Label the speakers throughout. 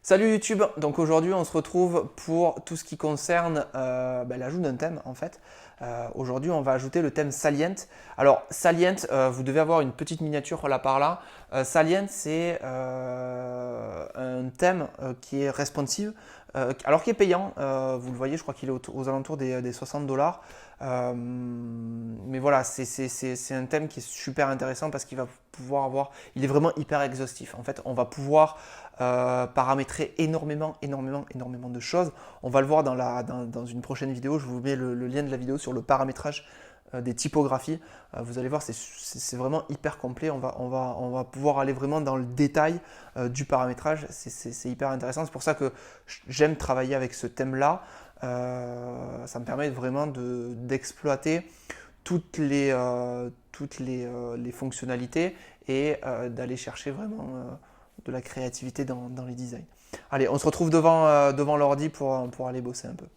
Speaker 1: Salut YouTube, donc aujourd'hui on se retrouve pour tout ce qui concerne l'ajout d'un thème en fait. Aujourd'hui on va ajouter le thème Salient. Alors Salient, vous devez avoir une petite miniature là par là. Salient c'est un thème qui est responsive, alors qui est payant. Vous le voyez, je crois qu'il est aux alentours des 60 dollars. Mais voilà, c'est un thème qui est super intéressant parce qu'il va pouvoir avoir, il est vraiment hyper exhaustif. En fait, on va pouvoir paramétrer énormément de choses. On va le voir dans une prochaine vidéo. Je vous mets le lien de la vidéo sur le paramétrage des typographies. Vous allez voir, c'est vraiment hyper complet. On va pouvoir aller vraiment dans le détail du paramétrage. C'est hyper intéressant. C'est pour ça que j'aime travailler avec ce thème-là. Ça me permet vraiment d'exploiter toutes les fonctionnalités et d'aller chercher vraiment de la créativité dans les designs. Allez, on se retrouve devant l'ordi pour aller bosser un peu.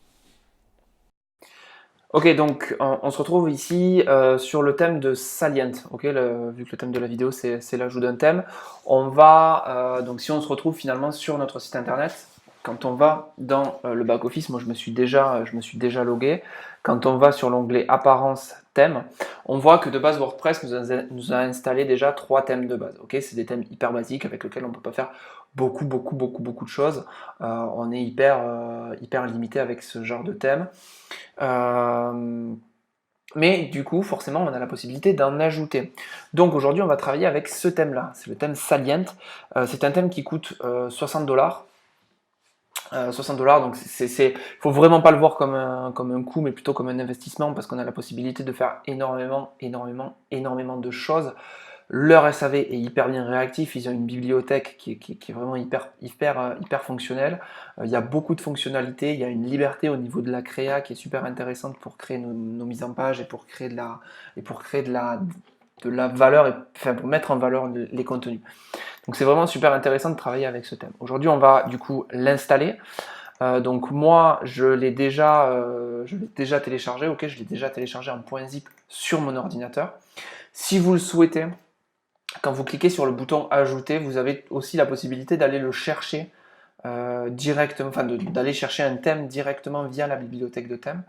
Speaker 1: Ok, donc on se retrouve ici sur le thème de Salient. Ok, vu que le thème de la vidéo c'est l'ajout d'un thème, on va donc si on se retrouve finalement sur notre site internet, quand on va dans le back office, moi je me suis déjà logué. Quand on va sur l'onglet apparence thème, on voit que de base WordPress nous a installé déjà 3 thèmes de base. Ok, c'est des thèmes hyper basiques avec lesquels on ne peut pas faire beaucoup de choses. On est hyper limité avec ce genre de thème. Mais du coup, forcément, on a la possibilité d'en ajouter. Donc aujourd'hui, on va travailler avec ce thème-là. C'est le thème Salient. C'est un thème qui coûte 60 dollars. 60 dollars, donc faut vraiment pas le voir comme un coût, mais plutôt comme un investissement parce qu'on a la possibilité de faire énormément de choses. Leur SAV est hyper bien réactif, ils ont une bibliothèque qui est vraiment hyper fonctionnelle. Il y a beaucoup de fonctionnalités, il y a une liberté au niveau de la créa qui est super intéressante pour créer nos mises en page et pour créer de la valeur, enfin pour mettre en valeur les contenus. Donc c'est vraiment super intéressant de travailler avec ce thème. Aujourd'hui on va du coup l'installer. Donc moi je l'ai déjà téléchargé, ok, je l'ai déjà téléchargé en .zip sur mon ordinateur. Si vous le souhaitez, quand vous cliquez sur le bouton ajouter, vous avez aussi la possibilité d'aller le chercher directement, enfin d'aller chercher un thème directement via la bibliothèque de thèmes.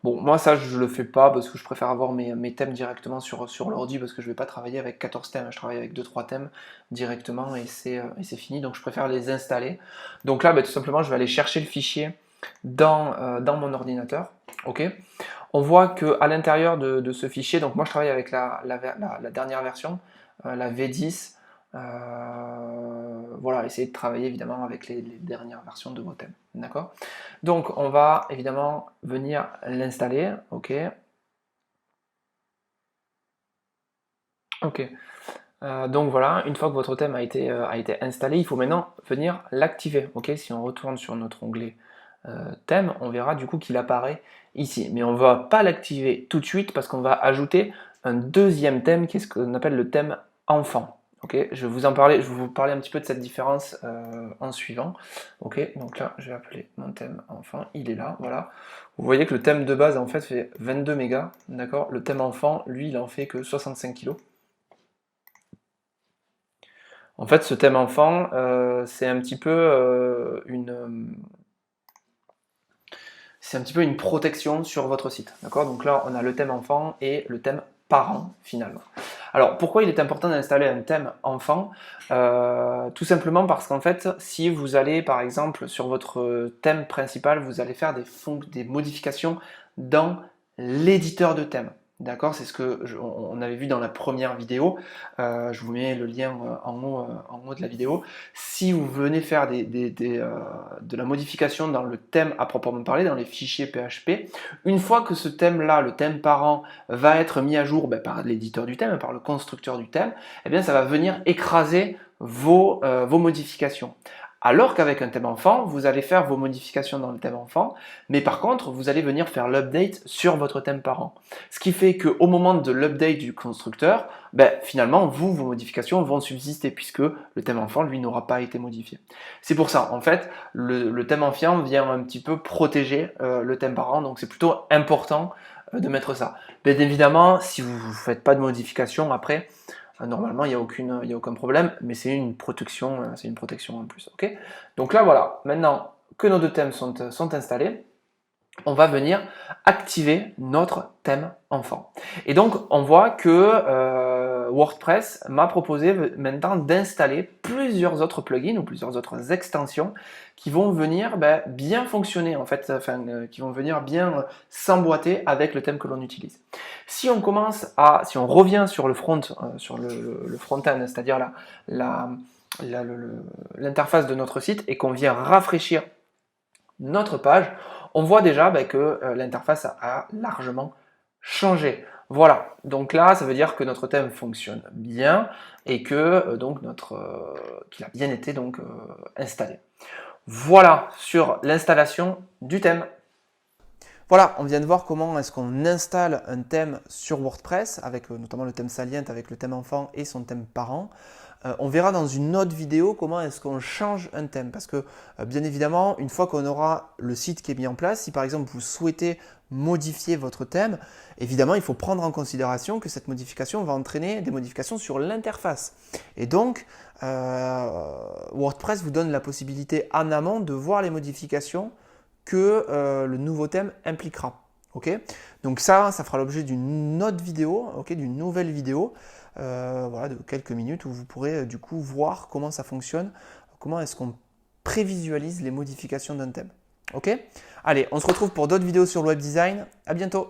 Speaker 1: Bon, moi ça je le fais pas parce que je préfère avoir mes thèmes directement sur l'ordi parce que je vais pas travailler avec 14 thèmes, je travaille avec 2-3 thèmes directement et c'est fini, donc je préfère les installer. Donc là, tout simplement, je vais aller chercher le fichier dans mon ordinateur. Ok. On voit qu'à l'intérieur de ce fichier, donc moi je travaille avec la dernière version, la V10. Voilà, essayez de travailler évidemment avec les dernières versions de vos thèmes. D'accord? Donc on va évidemment venir l'installer. Ok. Ok. Donc voilà, une fois que votre thème a été installé, il faut maintenant venir l'activer. Ok, si on retourne sur notre onglet thème, on verra du coup qu'il apparaît ici. Mais on ne va pas l'activer tout de suite parce qu'on va ajouter un deuxième thème qui est ce qu'on appelle le thème enfant. Ok, je vais vous parler un petit peu de cette différence en suivant. Ok, donc là, je vais appeler mon thème enfant, il est là, voilà. Vous voyez que le thème de base en fait fait 22 mégas, d'accord. Le thème enfant, lui, il en fait que 65 kg. En fait, ce thème enfant, c'est un petit peu une protection sur votre site. D'accord? Donc là, on a le thème enfant et le thème parent finalement. Alors, pourquoi il est important d'installer un thème enfant? Tout simplement parce qu'en fait, si vous allez par exemple sur votre thème principal, vous allez faire des modifications dans l'éditeur de thème. D'accord? C'est ce que on avait vu dans la première vidéo. Je vous mets le lien en haut de la vidéo. Si vous venez faire de la modification dans le thème à proprement parler, dans les fichiers PHP, une fois que ce thème-là, le thème parent, va être mis à jour par l'éditeur du thème, par le constructeur du thème, eh bien ça va venir écraser vos modifications. Alors qu'avec un thème enfant, vous allez faire vos modifications dans le thème enfant, mais par contre, vous allez venir faire l'update sur votre thème parent. Ce qui fait qu'au moment de l'update du constructeur, finalement, vos modifications vont subsister puisque le thème enfant, lui, n'aura pas été modifié. C'est pour ça, en fait, le thème enfant vient un petit peu protéger le thème parent, donc c'est plutôt important de mettre ça. Bien évidemment, si vous ne faites pas de modification après, Normalement, il n'y a aucun problème, mais c'est une protection en plus. Ok. Donc là, voilà, maintenant que nos deux thèmes sont installés, on va venir activer notre thème enfant. Et donc, on voit que WordPress m'a proposé maintenant d'installer plusieurs autres plugins ou plusieurs autres extensions qui vont venir bien fonctionner, en fait, qui vont venir bien s'emboîter avec le thème que l'on utilise. Si on revient sur le front, sur le front-end, c'est-à-dire l'interface de notre site, et qu'on vient rafraîchir notre page, on voit déjà que l'interface a largement changé. Voilà, donc là, ça veut dire que notre thème fonctionne bien et que qu'il a bien été installé. Voilà sur l'installation du thème. Voilà, on vient de voir comment est-ce qu'on installe un thème sur WordPress, avec notamment le thème Salient, avec le thème enfant et son thème parent. On verra dans une autre vidéo comment est-ce qu'on change un thème. Parce que bien évidemment, une fois qu'on aura le site qui est mis en place, si par exemple vous souhaitez modifier votre thème, évidemment il faut prendre en considération que cette modification va entraîner des modifications sur l'interface. Et donc, WordPress vous donne la possibilité en amont de voir les modifications que le nouveau thème impliquera. Okay, donc ça fera l'objet d'une autre vidéo, d'une nouvelle vidéo voilà, de quelques minutes où vous pourrez du coup voir comment ça fonctionne, comment est-ce qu'on prévisualise les modifications d'un thème. Ok. Allez, on se retrouve pour d'autres vidéos sur le web design. À bientôt.